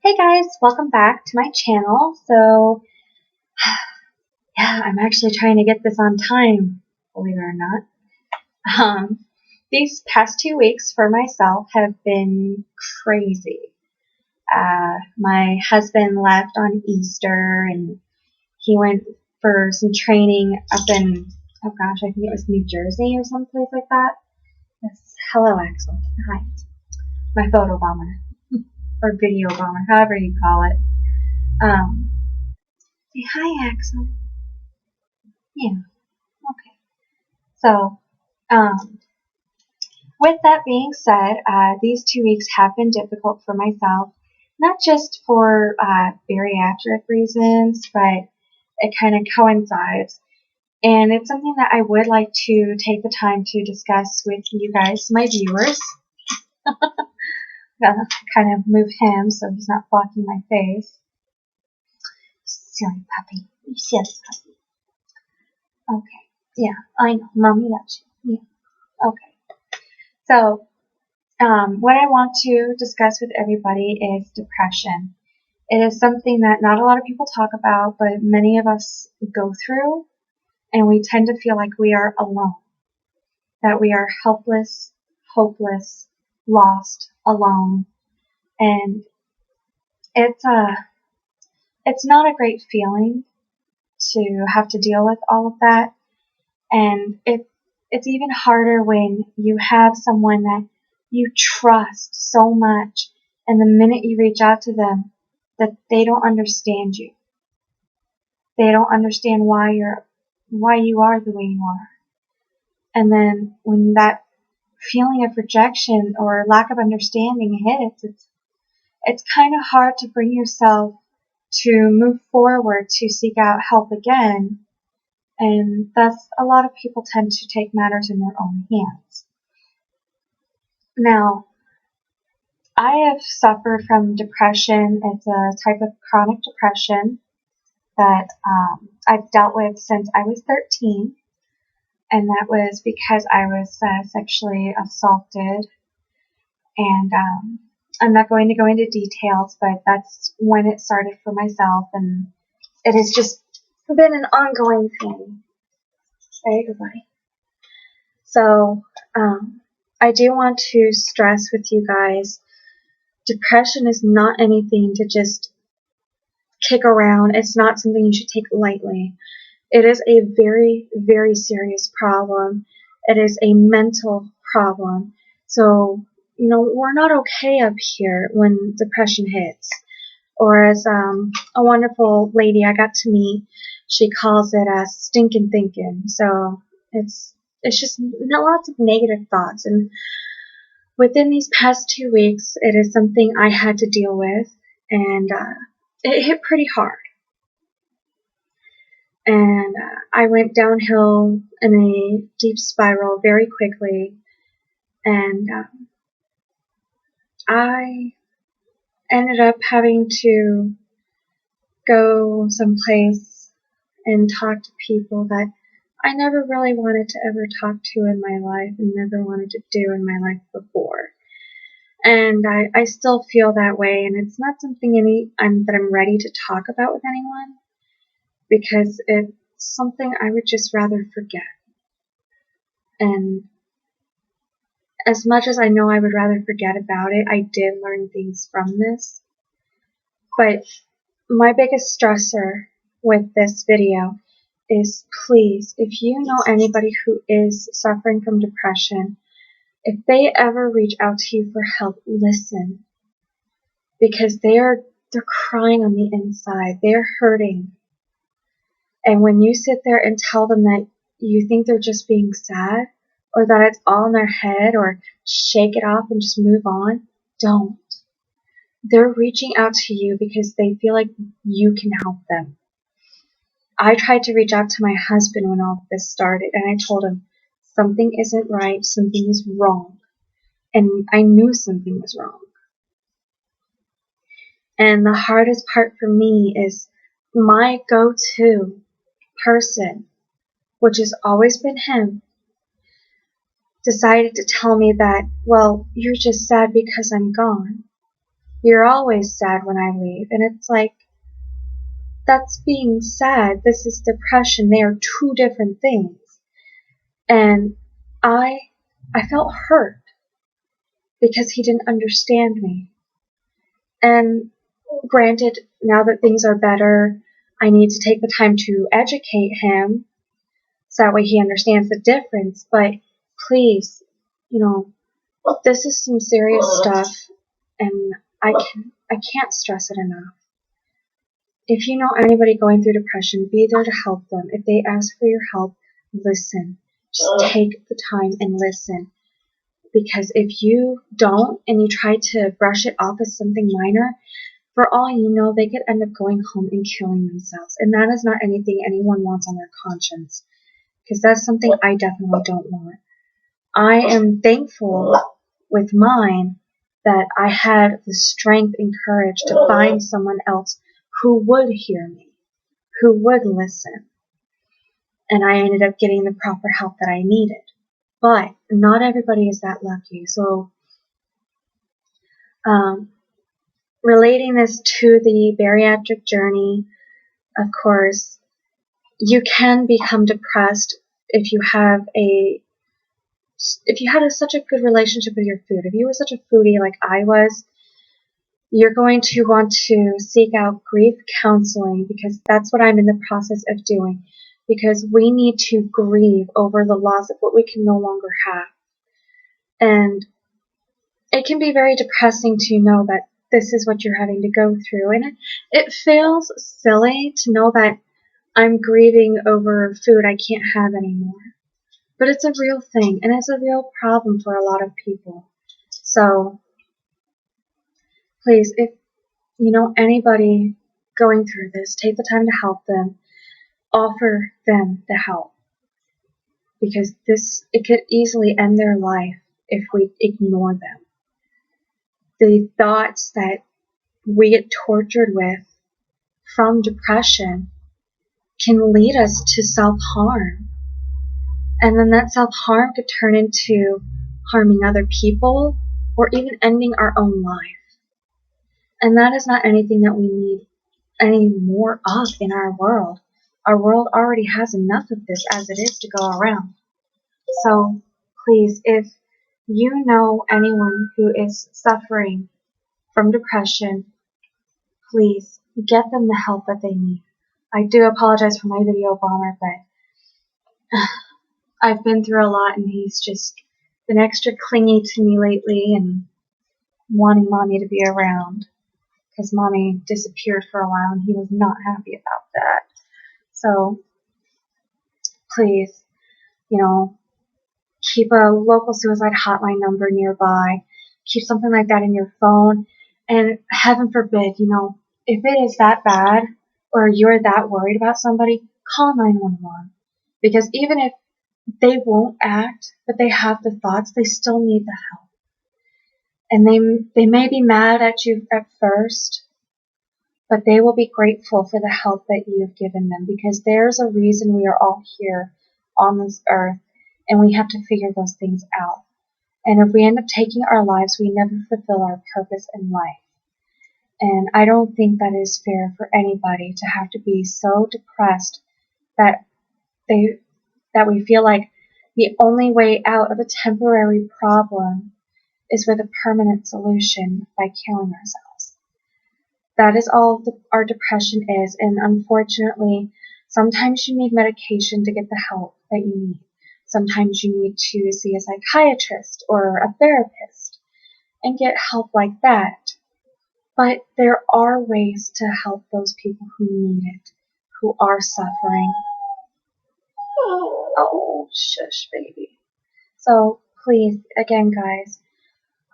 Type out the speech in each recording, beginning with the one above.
Hey guys, welcome back to my channel. Yeah, I'm actually trying to get this on time, believe it or not. These past 2 weeks for myself have been crazy. My husband left on Easter and he went for some training up in, oh gosh, I think it was New Jersey or someplace like that. Yes. Hello, Axel. Hi. My photo bomber. Or video bomber, however you call it. Say hi, Axel. Yeah, okay. So, um, with that being said, these 2 weeks have been difficult for myself, not just for bariatric reasons, but it kind of coincides. And it's something that I would like to take the time to discuss with you guys, my viewers. Kind of move him so he's not blocking my face. Silly puppy. You silly puppy. Okay. Yeah, I know. Mommy loves you. Yeah. Okay. So, what I want to discuss with everybody is depression. It is something that not a lot of people talk about, but many of us go through, and we tend to feel like we are alone, that we are helpless, hopeless, lost, alone, and it's not a great feeling to have to deal with all of that, and it's even harder when you have someone that you trust so much, and the minute you reach out to them, that they don't understand you. They don't understand why you are the way you are. And then when that feeling of rejection or lack of understanding hits, it's kind of hard to bring yourself to move forward to seek out help again. And thus, a lot of people tend to take matters in their own hands. Now, I have suffered from depression. It's a type of chronic depression that I've dealt with since I was 13, and that was because I was sexually assaulted. And I'm not going to go into details, but that's when it started for myself, and it has just been an ongoing thing. There you go, buddy. So, I do want to stress with you guys, depression is not anything to just kick around. It's not something you should take lightly. It is a very, very serious problem. It is a mental problem. So, we're not okay up here when depression hits. Or as a wonderful lady I got to meet, she calls it stinking thinking. So it's just lots of negative thoughts. And within these past 2 weeks, it is something I had to deal with, and it hit pretty hard. And I went downhill in a deep spiral very quickly, and I ended up having to go someplace and talk to people that I never really wanted to ever talk to in my life and never wanted to do in my life before. And I still feel that way, and it's not something that I'm ready to talk about with anyone, because it's something I would just rather forget. And as much as I know I would rather forget about it, I did learn things from this. But my biggest stressor with this video is, please, if you know anybody who is suffering from depression, if they ever reach out to you for help, listen. Because they're crying on the inside. They're hurting. And when you sit there and tell them that you think they're just being sad, or that it's all in their head, or shake it off and just move on, don't. They're reaching out to you because they feel like you can help them. I tried to reach out to my husband when all this started, and I told him, something isn't right, something is wrong. And I knew something was wrong. And the hardest part for me is my go-to person, which has always been him, decided to tell me that, well, you're just sad because I'm gone. You're always sad when I leave. And it's like, that's being sad. This is depression. They are two different things. And I felt hurt because he didn't understand me. And granted, now that things are better, I need to take the time to educate him so that way he understands the difference. But please, this is some serious stuff, and I can't stress it enough. If you know anybody going through depression, be there to help them. If they ask for your help, listen. Just take the time and listen. Because if you don't and you try to brush it off as something minor, for all you know, they could end up going home and killing themselves. And that is not anything anyone wants on their conscience. Because that's something I definitely don't want. I am thankful with mine that I had the strength and courage to find someone else who would hear me, who would listen. And I ended up getting the proper help that I needed. But not everybody is that lucky. So, relating this to the bariatric journey, of course, you can become depressed if you had such a good relationship with your food. If you were such a foodie like I was, you're going to want to seek out grief counseling, because that's what I'm in the process of doing, because we need to grieve over the loss of what we can no longer have. And it can be very depressing to know that this is what you're having to go through. And it feels silly to know that I'm grieving over food I can't have anymore. But it's a real thing, and it's a real problem for a lot of people. So, please, if you know anybody going through this, take the time to help them. Offer them the help. Because it could easily end their life if we ignore them. The thoughts that we get tortured with from depression can lead us to self-harm. And then that self-harm could turn into harming other people or even ending our own life. And that is not anything that we need any more of in our world. Our world already has enough of this as it is to go around. So please, if you know anyone who is suffering from depression, please get them the help that they need. I do apologize for my video bomber, but I've been through a lot, and he's just been extra clingy to me lately and wanting mommy to be around, because mommy disappeared for a while and he was not happy about that. So please, keep a local suicide hotline number nearby. Keep something like that in your phone. And heaven forbid, if it is that bad or you're that worried about somebody, call 911. Because even if they won't act, but they have the thoughts, they still need the help. And they may be mad at you at first, but they will be grateful for the help that you have given them, because there's a reason we are all here on this earth, and we have to figure those things out. And if we end up taking our lives, we never fulfill our purpose in life. And I don't think that is fair for anybody to have to be so depressed that we feel like the only way out of a temporary problem is with a permanent solution by killing ourselves. That is all our depression is, and unfortunately, sometimes you need medication to get the help that you need. Sometimes you need to see a psychiatrist or a therapist and get help like that. But there are ways to help those people who need it, who are suffering. Oh, shush, baby. So, please, again, guys,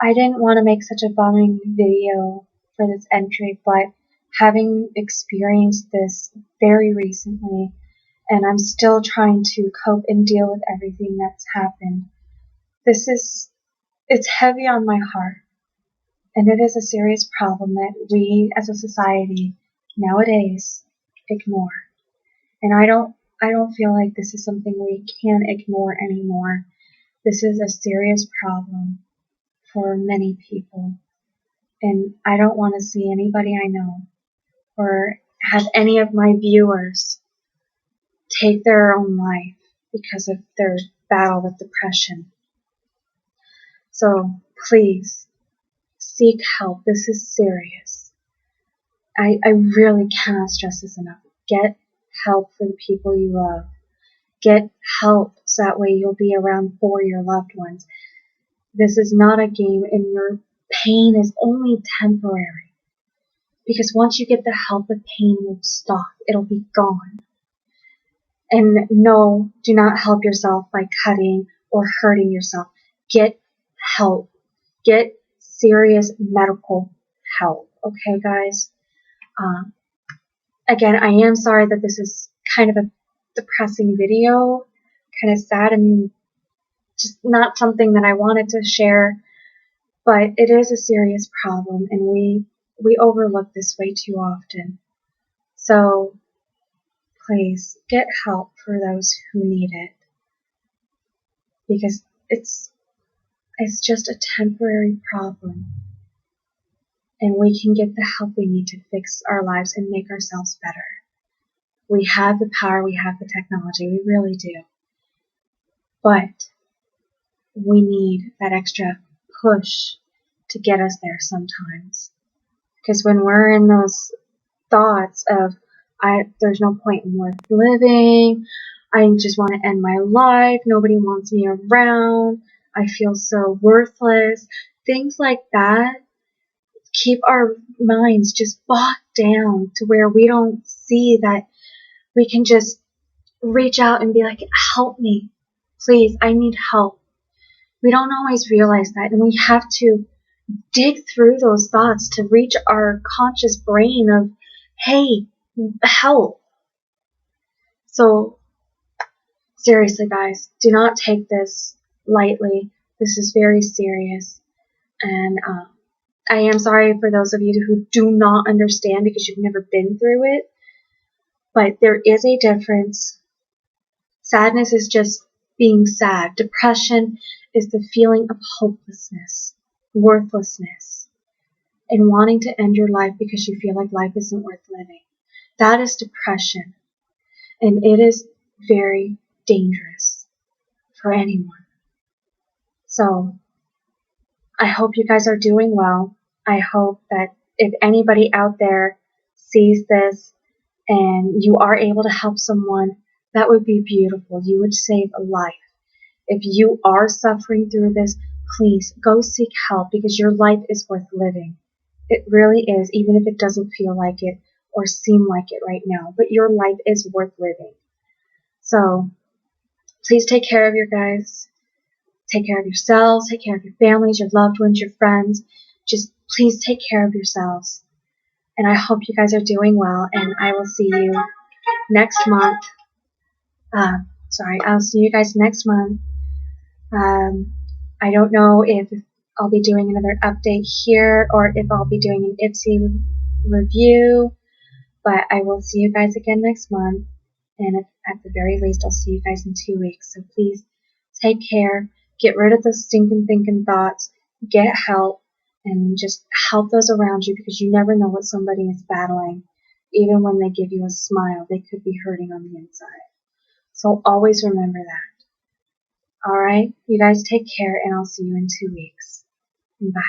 I didn't want to make such a bombing video for this entry, but having experienced this very recently, and I'm still trying to cope and deal with everything that's happened, it's heavy on my heart. And it is a serious problem that we as a society nowadays ignore. And I don't feel like this is something we can ignore anymore. This is a serious problem for many people. And I don't want to see anybody I know or have any of my viewers take their own life because of their battle with depression. So please seek help. This is serious. I really cannot stress this enough. Get help for the people you love. Get help so that way you'll be around for your loved ones. This is not a game, and your pain is only temporary. Because once you get the help, the pain will stop. It'll be gone. And no, do not help yourself by cutting or hurting yourself. Get help. Get serious medical help. Okay, guys? Again, I am sorry that this is kind of a depressing video. Kind of sad and just not something that I wanted to share. But it is a serious problem, and we overlook this way too often. So please get help for those who need it, because it's just a temporary problem, and we can get the help we need to fix our lives and make ourselves better. We have the power, we have the technology, we really do. But we need that extra push to get us there sometimes. Because when we're in those thoughts of, there's no point in worth living, I just want to end my life, nobody wants me around, I feel so worthless, things like that keep our minds just bogged down to where we don't see that we can just reach out and be like, help me, please, I need help. We don't always realize that, and we have to dig through those thoughts to reach our conscious brain of, hey, help. So seriously, guys, do not take this lightly. This is very serious, and I am sorry for those of you who do not understand because you've never been through it, but there is a difference. Sadness is just being sad. Depression is the feeling of hopelessness, worthlessness, and wanting to end your life because you feel like life isn't worth living. That is depression, and it is very dangerous for anyone. So I hope you guys are doing well. I hope that if anybody out there sees this and you are able to help someone, that would be beautiful. You would save a life. If you are suffering through this, please go seek help, because your life is worth living. It really is, even if it doesn't feel like it or seem like it right now. But your life is worth living. So please take care of your guys. Take care of yourselves. Take care of your families, your loved ones, your friends. Just please take care of yourselves. And I hope you guys are doing well. And I will see you next month. I'll see you guys next month. I don't know if I'll be doing another update here or if I'll be doing an Ipsy review, but I will see you guys again next month, and at the very least I'll see you guys in 2 weeks. So please take care, get rid of those stinking thinking thoughts, get help, and just help those around you, because you never know what somebody is battling. Even when they give you a smile, they could be hurting on the inside. So always remember that. Alright, you guys take care, and I'll see you in 2 weeks. Bye.